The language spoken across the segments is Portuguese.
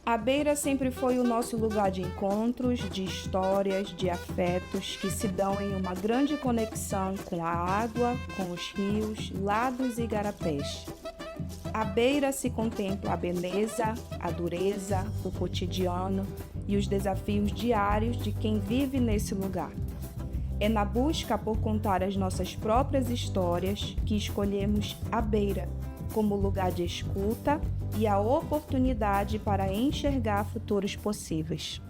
A beira sempre foi o nosso lugar de encontros, de histórias, de afetos que se dão em uma grande conexão com a água, com os rios, lagos e igarapés. À beira se contempla a beleza, a dureza, o cotidiano e os desafios diários de quem vive nesse lugar. É na busca por contar as nossas próprias histórias que escolhemos a beira como lugar de escuta e a oportunidade para enxergar futuros possíveis.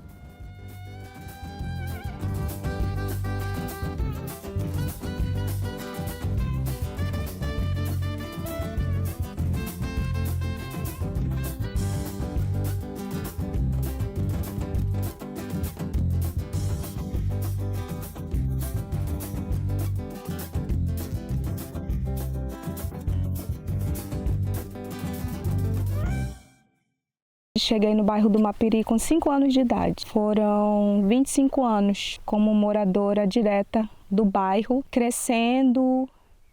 Cheguei no bairro do Mapiri com 5 anos de idade. Foram 25 anos como moradora direta do bairro, crescendo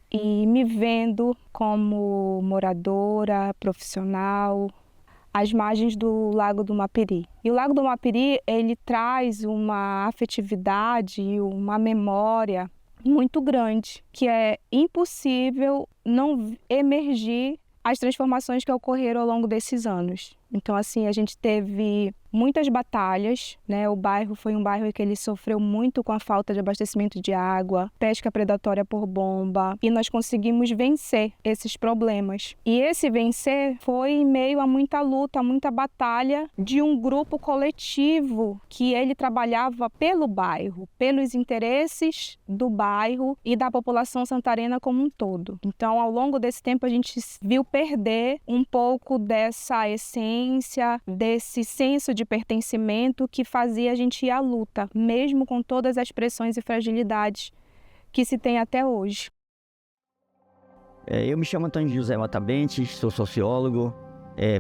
e me vendo como moradora, profissional, às margens do Lago do Mapiri. E o Lago do Mapiri, ele traz uma afetividade e uma memória muito grande, que é impossível não emergir as transformações que ocorreram ao longo desses anos. Então, assim, a gente teve muitas batalhas, né? O bairro foi um bairro que ele sofreu muito com a falta de abastecimento de água, pesca predatória por bomba, e nós conseguimos vencer esses problemas. E esse vencer foi em meio a muita luta, a muita batalha de um grupo coletivo que ele trabalhava pelo bairro, pelos interesses do bairro e da população santarena como um todo. Então, ao longo desse tempo, a gente viu perder um pouco dessa essência, desse senso de pertencimento que fazia a gente ir à luta, mesmo com todas as pressões e fragilidades que se tem até hoje. Eu me chamo Antônio José Mota Bentes, sou sociólogo,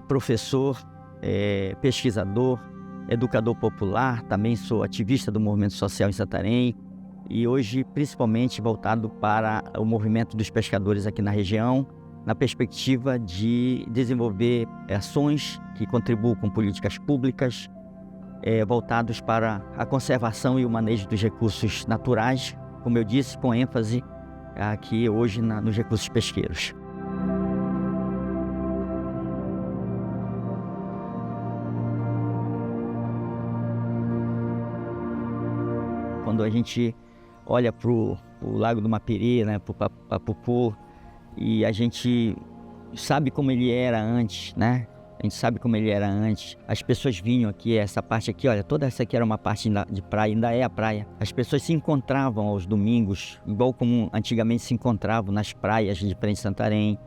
professor, pesquisador, educador popular, também sou ativista do movimento social em Santarém e hoje principalmente voltado para o movimento dos pescadores aqui na região, na perspectiva de desenvolver ações que contribuam com políticas públicas voltados para a conservação e o manejo dos recursos naturais, como eu disse, com ênfase aqui hoje nos recursos pesqueiros. Quando a gente olha para o Lago do Mapiri, né, para o Papupu, e a gente sabe como ele era antes, né? A gente sabe como ele era antes. As pessoas vinham aqui, essa parte aqui, olha, toda essa aqui era uma parte de praia, ainda é a praia. As pessoas se encontravam aos domingos, igual como antigamente se encontravam nas praias de frente de Santarém,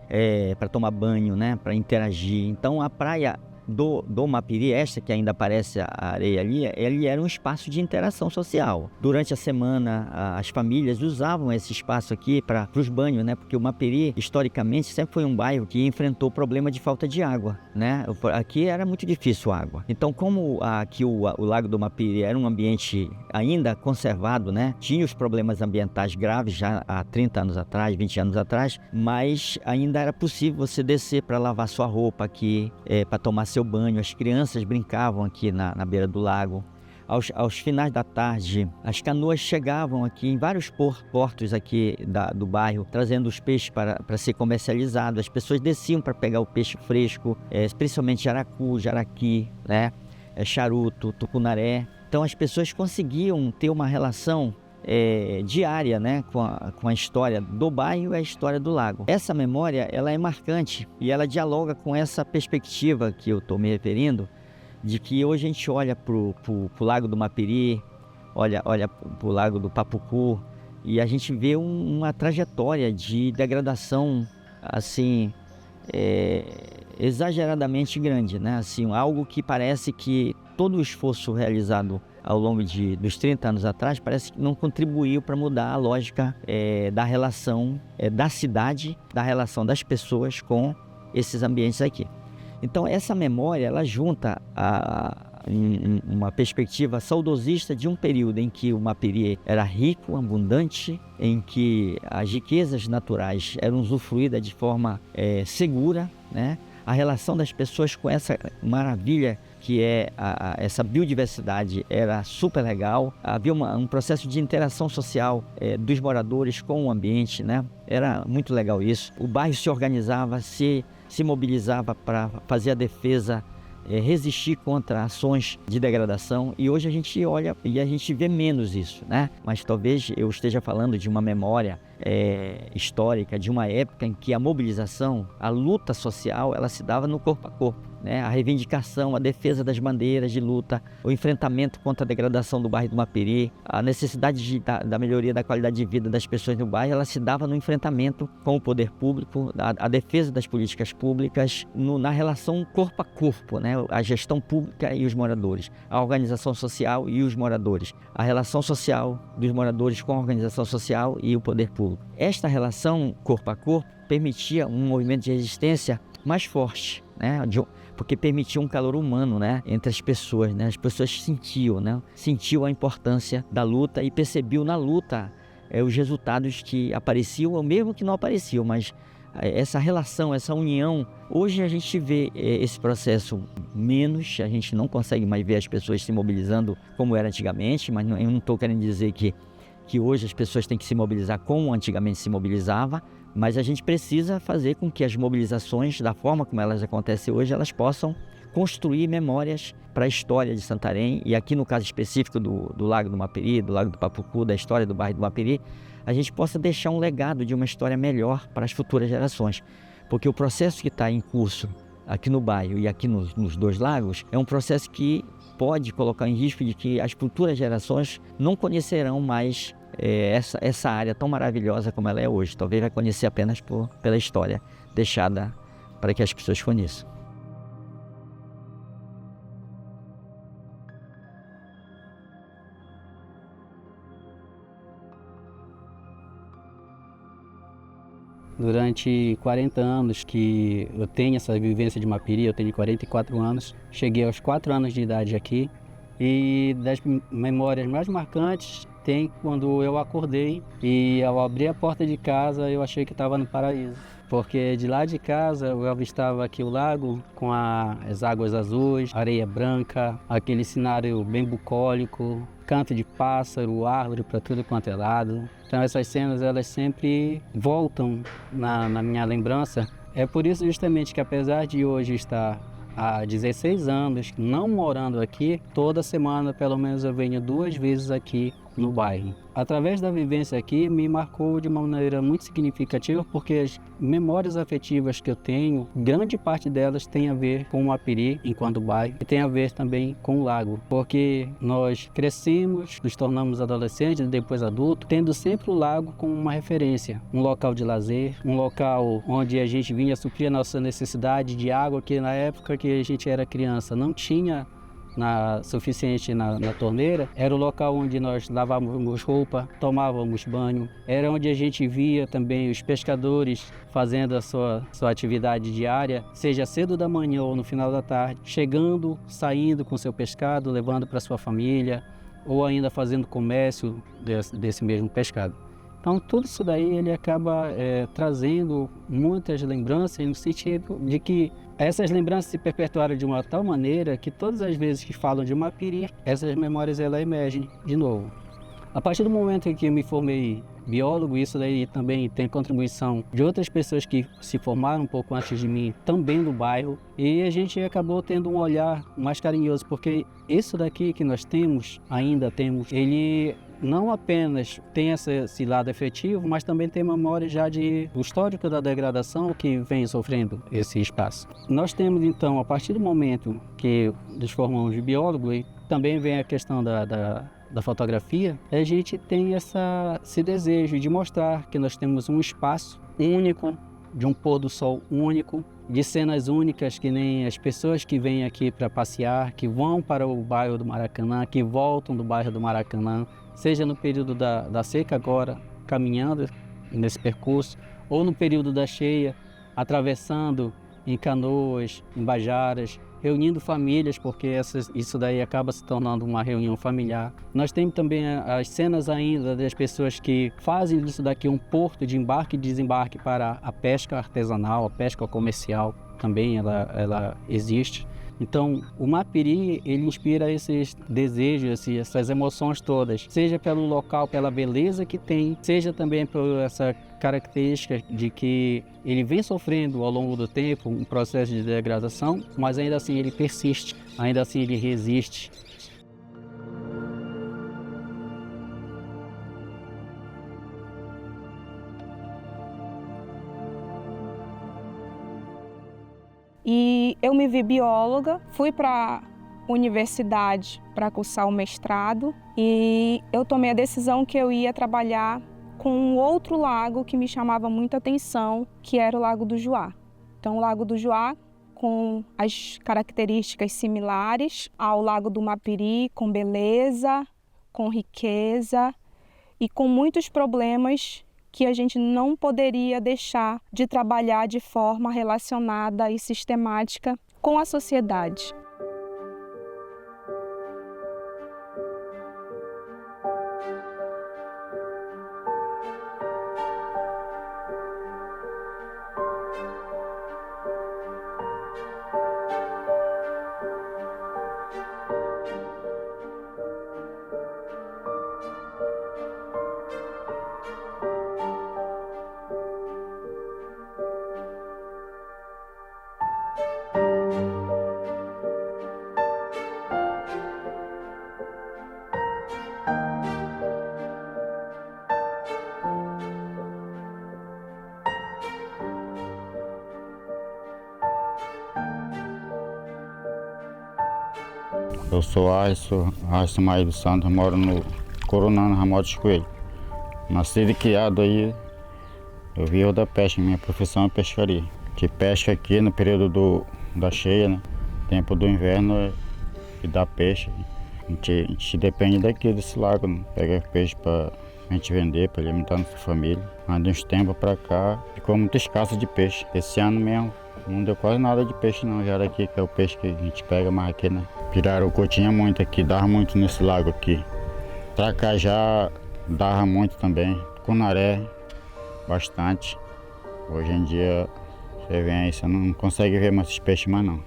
para tomar banho, né? Para interagir. Então a praia do Mapiri, esta que ainda aparece a areia ali, ele era um espaço de interação social. Durante a semana, as famílias usavam esse espaço aqui para os banhos, né? Porque o Mapiri, historicamente, sempre foi um bairro que enfrentou problema de falta de água, né? Aqui era muito difícil a água. Então, como aqui o Lago do Mapiri era um ambiente ainda conservado, né? Tinha os problemas ambientais graves já há 30 anos atrás, 20 anos atrás, mas ainda era possível você descer para lavar sua roupa aqui, para tomar seu banho. As crianças brincavam aqui na beira do lago. Aos finais da tarde, as canoas chegavam aqui em vários portos aqui do bairro, trazendo os peixes para ser comercializado. As pessoas desciam para pegar o peixe fresco, principalmente jaracu, jaraqui, né? Charuto, tucunaré. Então as pessoas conseguiam ter uma relação diária, né, com a história do bairro e a história do lago. Essa memória, ela é marcante e ela dialoga com essa perspectiva que eu estou me referindo, de que hoje a gente olha para o Lago do Mapiri, olha para o Lago do Papucu, e a gente vê uma trajetória de degradação, assim, exageradamente grande, né? Assim, algo que parece que todo o esforço realizado ao longo dos 30 anos atrás parece que não contribuiu para mudar a lógica da relação da cidade, da relação das pessoas com esses ambientes aqui. Então essa memória, ela junta uma perspectiva saudosista de um período em que o Mapiri era rico, abundante, em que as riquezas naturais eram usufruídas de forma segura, né? A relação das pessoas com essa maravilha que essa biodiversidade era super legal, havia um processo de interação social dos moradores com o ambiente, né? Era muito legal isso. O bairro se organizava, se mobilizava para fazer a defesa, resistir contra ações de degradação, e hoje a gente olha e a gente vê menos isso, né? Mas talvez eu esteja falando de uma memória histórica, de uma época em que a mobilização, a luta social, ela se dava no corpo a corpo, né? A reivindicação, a defesa das bandeiras de luta, o enfrentamento contra a degradação do bairro do Mapiri, a necessidade da melhoria da qualidade de vida das pessoas no bairro, ela se dava no enfrentamento com o poder público, a defesa das políticas públicas, na relação corpo a corpo, né? A gestão pública e os moradores, a organização social e os moradores, a relação social dos moradores com a organização social e o poder público. Esta relação corpo a corpo permitia um movimento de resistência mais forte, né? Porque permitia um calor humano, né, entre as pessoas, né? As pessoas sentiam, né? Sentiu a importância da luta e percebiam na luta os resultados que apareciam, ou mesmo que não apareciam, mas essa relação, essa união. Hoje a gente vê esse processo menos, a gente não consegue mais ver as pessoas se mobilizando como era antigamente, mas eu não estou querendo dizer que hoje as pessoas têm que se mobilizar como antigamente se mobilizava, mas a gente precisa fazer com que as mobilizações, da forma como elas acontecem hoje, elas possam construir memórias para a história de Santarém, e aqui no caso específico do Lago do Mapiri, do Lago do Papucu, da história do bairro do Mapiri, a gente possa deixar um legado de uma história melhor para as futuras gerações, porque o processo que está em curso aqui no bairro e aqui nos dois lagos é um processo que pode colocar em risco de que as futuras gerações não conhecerão mais essa área tão maravilhosa como ela é hoje. Talvez vai conhecer apenas pela história deixada para que as pessoas conheçam. Durante 40 anos que eu tenho essa vivência de Mapiri, eu tenho 44 anos, cheguei aos 4 anos de idade aqui, e das memórias mais marcantes tem quando eu acordei e ao abrir a porta de casa eu achei que estava no paraíso. Porque de lá de casa eu avistava aqui o lago com as águas azuis, areia branca, aquele cenário bem bucólico, canto de pássaro, árvore para tudo quanto é lado. Então essas cenas elas sempre voltam na minha lembrança. É por isso justamente que apesar de hoje estar há 16 anos não morando aqui, toda semana pelo menos eu venho 2 vezes aqui no bairro. Através da vivência aqui me marcou de uma maneira muito significativa, porque as memórias afetivas que eu tenho, grande parte delas tem a ver com o Mapiri enquanto bairro e tem a ver também com o lago, porque nós crescemos, nos tornamos adolescentes e depois adultos, tendo sempre o lago como uma referência, um local de lazer, um local onde a gente vinha suprir a nossa necessidade de água, que na época que a gente era criança não tinha suficiente na torneira. Era o local onde nós lavávamos roupa, tomávamos banho, era onde a gente via também os pescadores fazendo a sua atividade diária, seja cedo da manhã ou no final da tarde, chegando, saindo com seu pescado, levando para sua família, ou ainda fazendo comércio desse mesmo pescado. Então tudo isso daí ele acaba trazendo muitas lembranças no sentido de que essas lembranças se perpetuaram de uma tal maneira que todas as vezes que falam de Mapiri, essas memórias elas emergem de novo. A partir do momento em que eu me formei biólogo, isso daí também tem contribuição de outras pessoas que se formaram um pouco antes de mim, também do bairro, e a gente acabou tendo um olhar mais carinhoso, porque isso daqui que nós ainda temos, ele não apenas tem esse lado efetivo, mas também tem memória já do histórico da degradação que vem sofrendo esse espaço. Nós temos então, a partir do momento que nos formamos de biólogo, e também vem a questão da fotografia, a gente tem esse desejo de mostrar que nós temos um espaço único, de um pôr do sol único, de cenas únicas, que nem as pessoas que vêm aqui para passear, que vão para o bairro do Maracanã, que voltam do bairro do Maracanã, seja no período da seca agora, caminhando nesse percurso, ou no período da cheia, atravessando em canoas, em bajaras, reunindo famílias, porque isso daí acaba se tornando uma reunião familiar. Nós temos também as cenas ainda das pessoas que fazem disso daqui um porto de embarque e desembarque para a pesca artesanal, a pesca comercial, também ela existe. Então, o Mapiri, ele inspira esses desejos, essas emoções todas, seja pelo local, pela beleza que tem, seja também por essa característica de que ele vem sofrendo ao longo do tempo um processo de degradação, mas ainda assim ele persiste, ainda assim ele resiste. E eu me vi bióloga, fui para a universidade para cursar o mestrado e eu tomei a decisão que eu ia trabalhar com um outro lago que me chamava muita atenção, que era o Lago do Juá. Então, o Lago do Juá, com as características similares ao Lago do Mapiri, com beleza, com riqueza e com muitos problemas que a gente não poderia deixar de trabalhar de forma relacionada e sistemática com a sociedade. Eu sou Alisson Maia dos Santos, moro no Coronel, na Ramon dos Coelhos. Nascido e criado aí, eu vivo da pesca, minha profissão é pescaria. Que pesca aqui no período da cheia, né? Tempo do inverno e da peixe. A gente depende daqui, desse lago, né? Pega peixe para a gente vender, para alimentar nossa família. Mas de uns tempos para cá, ficou muito escasso de peixe. Esse ano mesmo, não deu quase nada de peixe não, já era aqui, que é o peixe que a gente pega mais aqui, né? Pirarucu tinha muito aqui, dava muito nesse lago aqui. Tracajá dava muito também, cunaré, bastante. Hoje em dia, você vem aí, você não consegue ver mais esses peixes mais não.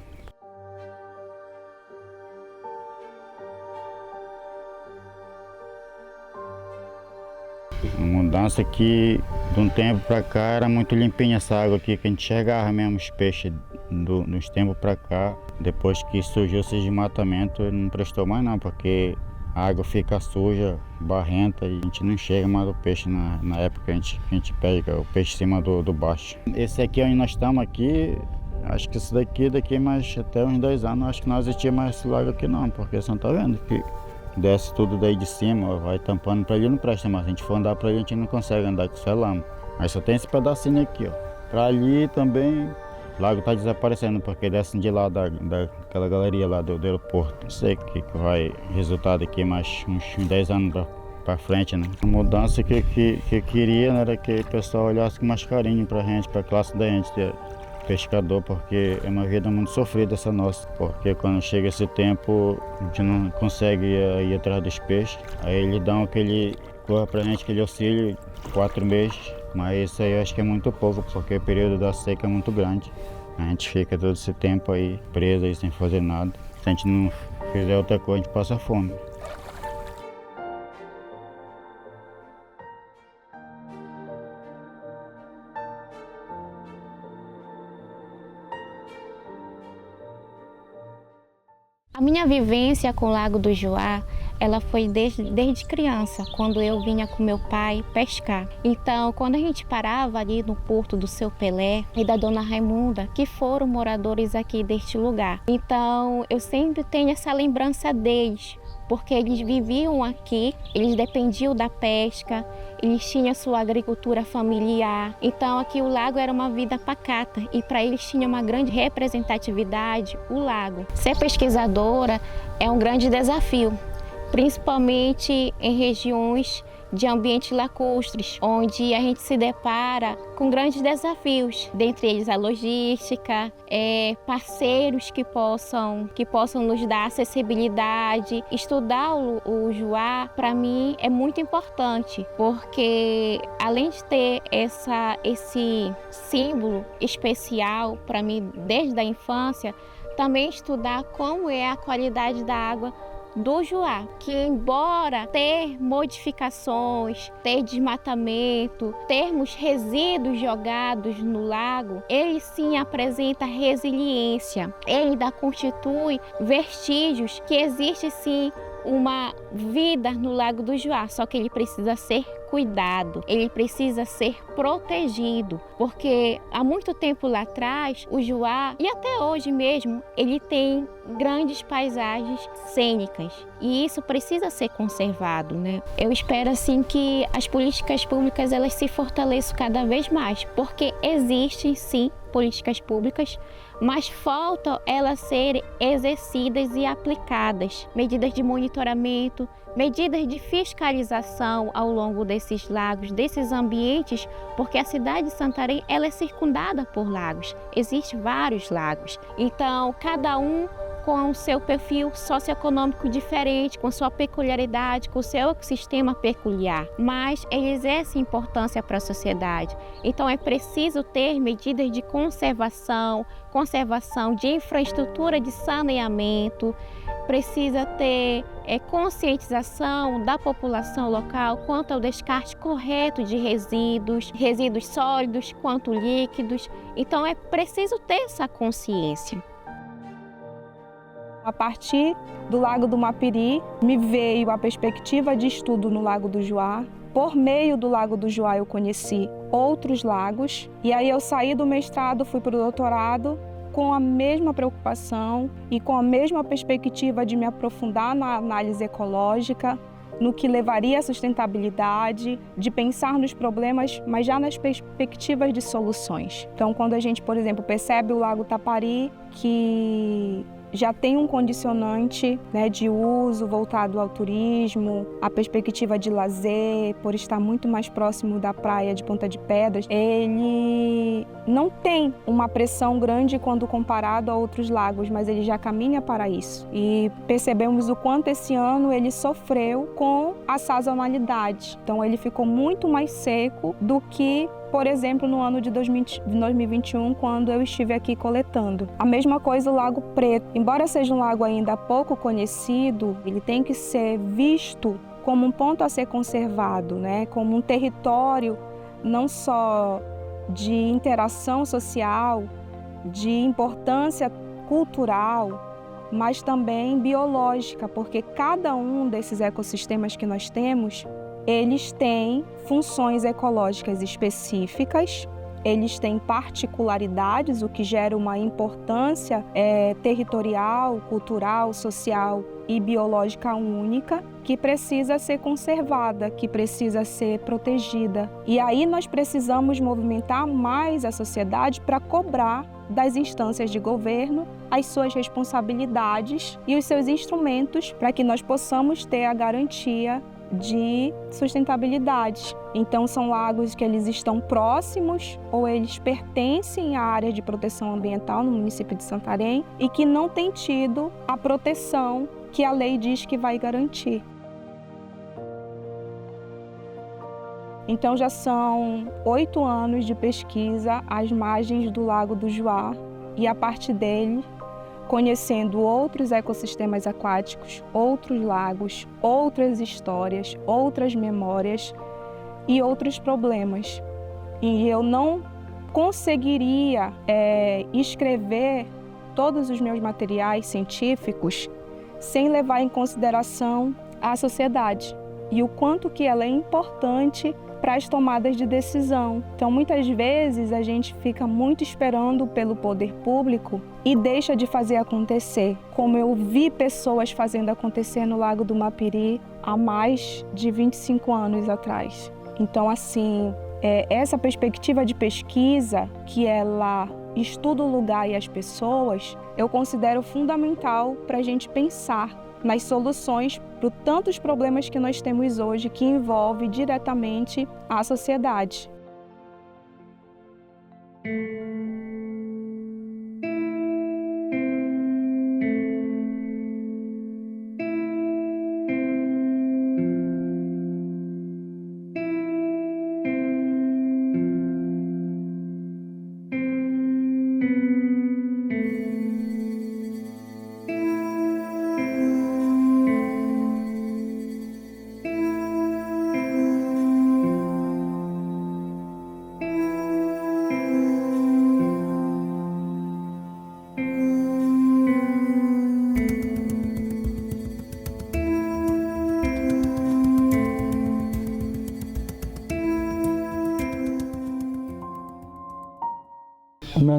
A mudança aqui, de um tempo para cá, era muito limpinha essa água aqui, que a gente enxergava mesmo os peixes dos tempos para cá. Depois que surgiu esse desmatamento, não prestou mais não, porque a água fica suja, barrenta e a gente não enxerga mais o peixe na época que a gente pega o peixe em cima do baixo. Esse aqui onde nós estamos aqui, acho que isso daqui mais até uns 2 anos, acho que não existia mais esse lago aqui não, porque você não está vendo que desce tudo daí de cima, vai tampando para ali, não presta mais. Se a gente for andar para ali, a gente não consegue andar com isso é lama. Mas só tem esse pedacinho aqui, ó. Para ali também, o lago está desaparecendo, porque desce de lá daquela galeria lá do aeroporto. Não sei o que vai resultar daqui mais uns 10 anos para frente, né? A mudança que eu queria, né, era que o pessoal olhasse com mais carinho para a gente, para a classe da gente, pescador, porque é uma vida muito sofrida essa nossa, porque quando chega esse tempo a gente não consegue ir atrás dos peixes, aí eles dão corre pra gente aquele auxílio 4 meses, mas isso aí eu acho que é muito pouco, porque o período da seca é muito grande, a gente fica todo esse tempo aí preso aí sem fazer nada, se a gente não fizer outra coisa a gente passa fome. A minha vivência com o Lago do Juá, ela foi desde criança, quando eu vinha com meu pai pescar. Então, quando a gente parava ali no porto do Seu Pelé e da Dona Raimunda, que foram moradores aqui deste lugar. Então, eu sempre tenho essa lembrança deles, porque eles viviam aqui, eles dependiam da pesca, eles tinham sua agricultura familiar. Então aqui o lago era uma vida pacata e para eles tinha uma grande representatividade o lago. Ser pesquisadora é um grande desafio, principalmente em regiões de ambientes lacustres, onde a gente se depara com grandes desafios, dentre eles a logística, parceiros que possam nos dar acessibilidade. Estudar o Juá, para mim, é muito importante, porque além de ter esse símbolo especial para mim desde a infância, também estudar como é a qualidade da água do Juá, que embora ter modificações, ter desmatamento, termos resíduos jogados no lago, ele sim apresenta resiliência, ele ainda constitui vestígios que existe sim uma vida no Lago do Juá, só que ele precisa ser cuidado, ele precisa ser protegido, porque há muito tempo lá atrás, o Juá, e até hoje mesmo, ele tem grandes paisagens cênicas e isso precisa ser conservado, né? Eu espero assim que as políticas públicas elas se fortaleçam cada vez mais, porque existem sim políticas públicas, mas falta elas serem exercidas e aplicadas. Medidas de monitoramento, medidas de fiscalização ao longo desses lagos, desses ambientes, porque a cidade de Santarém ela é circundada por lagos. Existem vários lagos. Então, cada um com o seu perfil socioeconômico diferente, com sua peculiaridade, com o seu ecossistema peculiar, mas ele exerce importância para a sociedade. Então é preciso ter medidas de conservação de infraestrutura de saneamento, precisa ter conscientização da população local quanto ao descarte correto de resíduos sólidos quanto líquidos. Então é preciso ter essa consciência. A partir do Lago do Mapiri, me veio a perspectiva de estudo no Lago do Juá. Por meio do Lago do Juá, eu conheci outros lagos. E aí eu saí do mestrado, fui para o doutorado com a mesma preocupação e com a mesma perspectiva de me aprofundar na análise ecológica, no que levaria à sustentabilidade, de pensar nos problemas, mas já nas perspectivas de soluções. Então, quando a gente, por exemplo, percebe o Lago Tapari, que já tem um condicionante, né, de uso voltado ao turismo, a perspectiva de lazer, por estar muito mais próximo da praia de Ponta de Pedras, ele não tem uma pressão grande quando comparado a outros lagos, mas ele já caminha para isso. E percebemos o quanto esse ano ele sofreu com a sazonalidade. Então ele ficou muito mais seco do que, por exemplo, no ano de 2021, quando eu estive aqui coletando. A mesma coisa o Lago Preto. Embora seja um lago ainda pouco conhecido, ele tem que ser visto como um ponto a ser conservado, né? Como um território não só de interação social, de importância cultural, mas também biológica, porque cada um desses ecossistemas que nós temos, eles têm funções ecológicas específicas, eles têm particularidades, o que gera uma importância territorial, cultural, social e biológica única, que precisa ser conservada, que precisa ser protegida. E aí nós precisamos movimentar mais a sociedade para cobrar das instâncias de governo as suas responsabilidades e os seus instrumentos para que nós possamos ter a garantia de sustentabilidade. Então são lagos que eles estão próximos ou eles pertencem à área de proteção ambiental no município de Santarém e que não tem tido a proteção que a lei diz que vai garantir. Então já são 8 anos de pesquisa às margens do Lago do Juá e a partir dele conhecendo outros ecossistemas aquáticos, outros lagos, outras histórias, outras memórias e outros problemas. E eu não conseguiria escrever todos os meus materiais científicos sem levar em consideração a sociedade e o quanto que ela é importante para as tomadas de decisão. Então, muitas vezes a gente fica muito esperando pelo poder público e deixa de fazer acontecer, como eu vi pessoas fazendo acontecer no Lago do Mapiri há mais de 25 anos atrás. Então, assim, essa perspectiva de pesquisa, que ela estuda o lugar e as pessoas, eu considero fundamental para a gente pensar nas soluções para tantos problemas que nós temos hoje que envolvem diretamente a sociedade.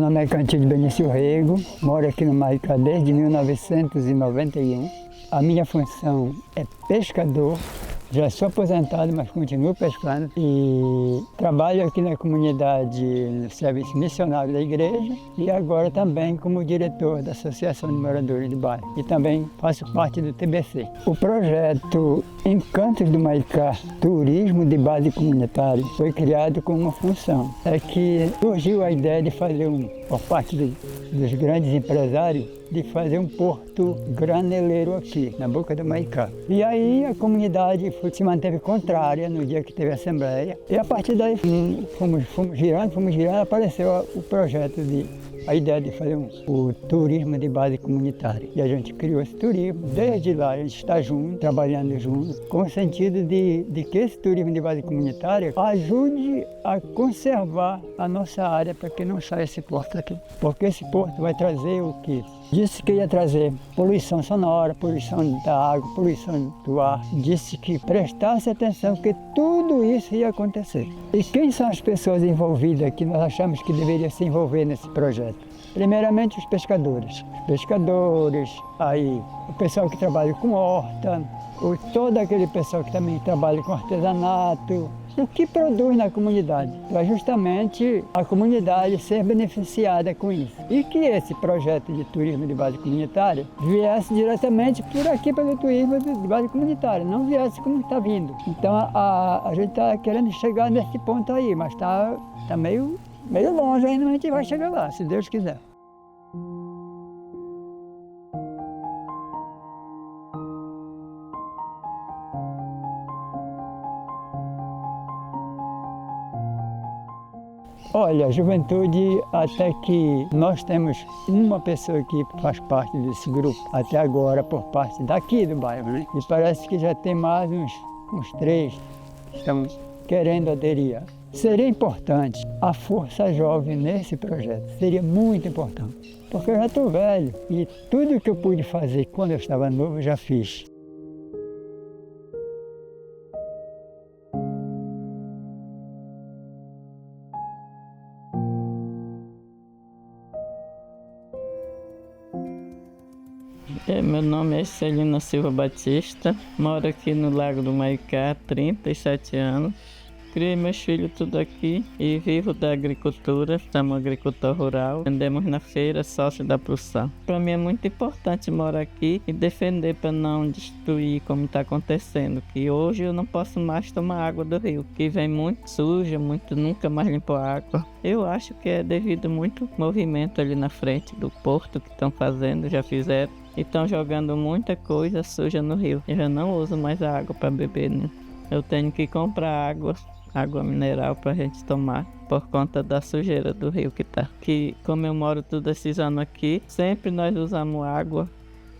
nome é Cantilho Benício Rego, moro aqui no Maricá desde 1991. A minha função é pescador. Já sou aposentado, mas continuo pescando e trabalho aqui na comunidade no serviço missionário da igreja e agora também como diretor da Associação de Moradores de Bairro e também faço parte do TBC. O projeto Encantos do Maricá, Turismo de Base Comunitária, foi criado com uma função. É que surgiu a ideia de fazer por parte dos grandes empresários, de fazer um porto graneleiro aqui, na Boca do Maricá. E aí a comunidade se manteve contrária no dia que teve a assembleia. E a partir daí fomos girando, apareceu o projeto a ideia de fazer o turismo de base comunitária. E a gente criou esse turismo. Desde lá a gente está junto, trabalhando junto, com o sentido de que esse turismo de base comunitária ajude a conservar a nossa área para que não saia esse porto aqui. Porque esse porto vai trazer o quê? Disse que ia trazer poluição sonora, poluição da água, poluição do ar. Disse que prestasse atenção que tudo isso ia acontecer. E quem são as pessoas envolvidas que nós achamos que deveriam se envolver nesse projeto? Primeiramente os pescadores. Aí o pessoal que trabalha com horta, todo aquele pessoal que também trabalha com artesanato, o que produz na comunidade, para justamente a comunidade ser beneficiada com isso. E que esse projeto de turismo de base comunitária viesse diretamente por aqui pelo turismo de base comunitária, não viesse como está vindo. Então a gente está querendo chegar nesse ponto aí, mas está meio longe ainda, mas a gente vai chegar lá, se Deus quiser. Olha, a juventude, até que nós temos uma pessoa que faz parte desse grupo, até agora por parte daqui do bairro, né? E parece que já tem mais uns 3 que estão querendo aderir. Seria importante a força jovem nesse projeto, seria muito importante, porque eu já estou velho e tudo que eu pude fazer quando eu estava novo eu já fiz. Meu nome é Celina Silva Batista, moro aqui no Lago do Maricá há 37 anos. Criei meus filhos tudo aqui e vivo da agricultura, somos agricultor rural, vendemos na feira, sócio da produção. Para mim é muito importante morar aqui e defender para não destruir como está acontecendo, que hoje eu não posso mais tomar água do rio, que vem muito suja, nunca mais limpou a água. Eu acho que é devido muito movimento ali na frente do porto que estão fazendo, já fizeram, e estão jogando muita coisa suja no rio. Eu já não uso mais a água para beber, né? Eu tenho que comprar água mineral para a gente tomar, por conta da sujeira do rio que tá. Que como eu moro todos esses anos aqui, sempre nós usamos água,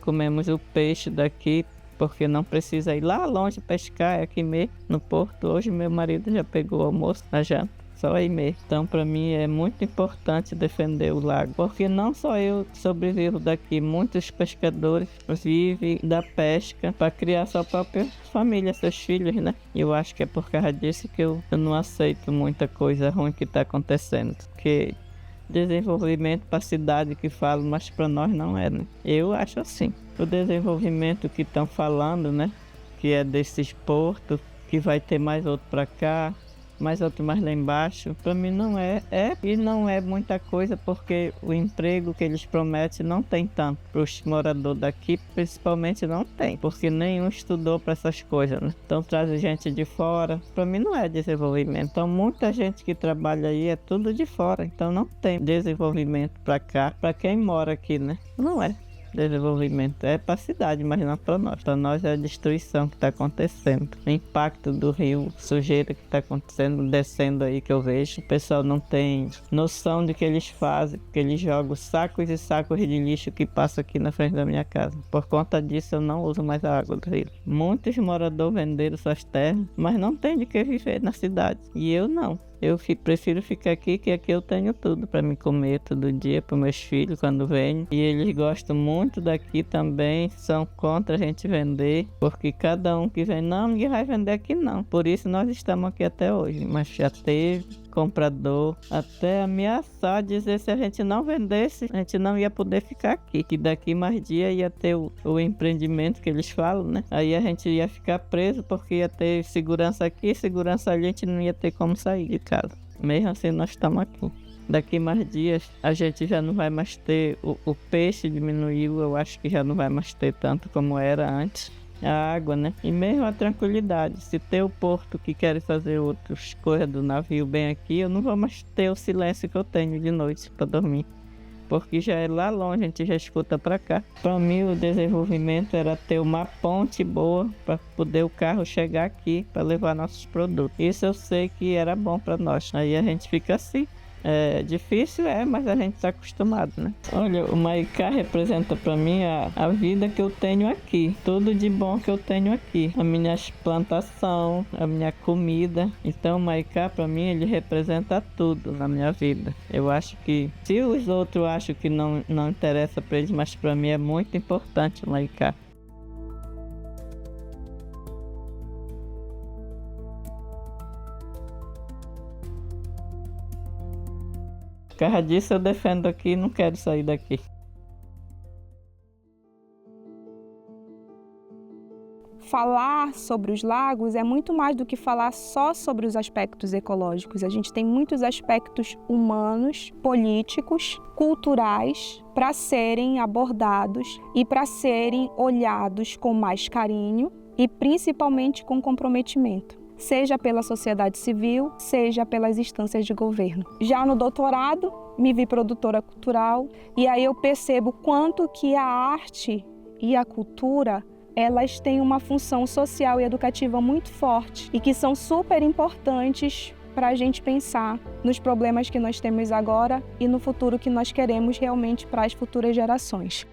comemos o peixe daqui, porque não precisa ir lá longe pescar, é aqui mesmo no porto. Hoje meu marido já pegou o almoço na janta, só aí mesmo. Então para mim é muito importante defender o lago, porque não só eu sobrevivo daqui, muitos pescadores vivem da pesca para criar sua própria família, seus filhos, né? Eu acho que é por causa disso que eu não aceito muita coisa ruim que está acontecendo, porque desenvolvimento para a cidade que falam, mas para nós não é, né? Eu acho assim. O desenvolvimento que estão falando, né? Que é desses portos, que vai ter mais outro para cá, mais outro mais lá embaixo, para mim não e não é muita coisa, porque o emprego que eles prometem não tem tanto para os moradores daqui, principalmente não tem, porque nenhum estudou para essas coisas, né? Então traz gente de fora, para mim não é desenvolvimento. Então muita gente que trabalha aí é tudo de fora, então não tem desenvolvimento para cá, para quem mora aqui, né? Não é desenvolvimento, é para a cidade, mas não para nós. Para nós é a destruição que está acontecendo, o impacto do rio, sujeira que está acontecendo, descendo aí, que eu vejo. O pessoal não tem noção do que eles fazem, porque eles jogam sacos e sacos de lixo que passam aqui na frente da minha casa. Por conta disso eu não uso mais a água do rio. Muitos moradores venderam suas terras, mas não tem de que viver na cidade, e eu não. Eu prefiro ficar aqui, que aqui eu tenho tudo para me comer todo dia, para meus filhos quando vêm. E eles gostam muito daqui também, são contra a gente vender, porque cada um que vem, não, ninguém vai vender aqui não. Por isso nós estamos aqui até hoje, mas já teve comprador, até ameaçar, dizer se a gente não vendesse, a gente não ia poder ficar aqui, que daqui mais dia ia ter o empreendimento que eles falam, né? Aí a gente ia ficar preso porque ia ter segurança aqui, segurança ali, a gente não ia ter como sair de casa. Mesmo assim, nós estamos aqui. Daqui mais dias a gente já não vai mais ter, o peixe diminuiu, eu acho que já não vai mais ter tanto como era antes. A água, né? E mesmo a tranquilidade. Se ter o porto que quer fazer outras coisas do navio bem aqui, eu não vou mais ter o silêncio que eu tenho de noite para dormir. Porque já é lá longe, a gente já escuta para cá. Para mim, o desenvolvimento era ter uma ponte boa para poder o carro chegar aqui para levar nossos produtos. Isso eu sei que era bom para nós. Aí a gente fica assim. É difícil, mas a gente está acostumado, né? Olha, o Maicá representa para mim a vida que eu tenho aqui, tudo de bom que eu tenho aqui, a minha plantação, a minha comida. Então o Maicá para mim ele representa tudo na minha vida. Eu acho que se os outros acham que não interessa para eles, mas para mim é muito importante o Maicá. Por causa disso eu defendo aqui e não quero sair daqui. Falar sobre os lagos é muito mais do que falar só sobre os aspectos ecológicos. A gente tem muitos aspectos humanos, políticos, culturais para serem abordados e para serem olhados com mais carinho e principalmente com comprometimento, seja pela sociedade civil, seja pelas instâncias de governo. Já no doutorado, me vi produtora cultural e aí eu percebo quanto que a arte e a cultura, elas têm uma função social e educativa muito forte e que são super importantes para a gente pensar nos problemas que nós temos agora e no futuro que nós queremos realmente para as futuras gerações.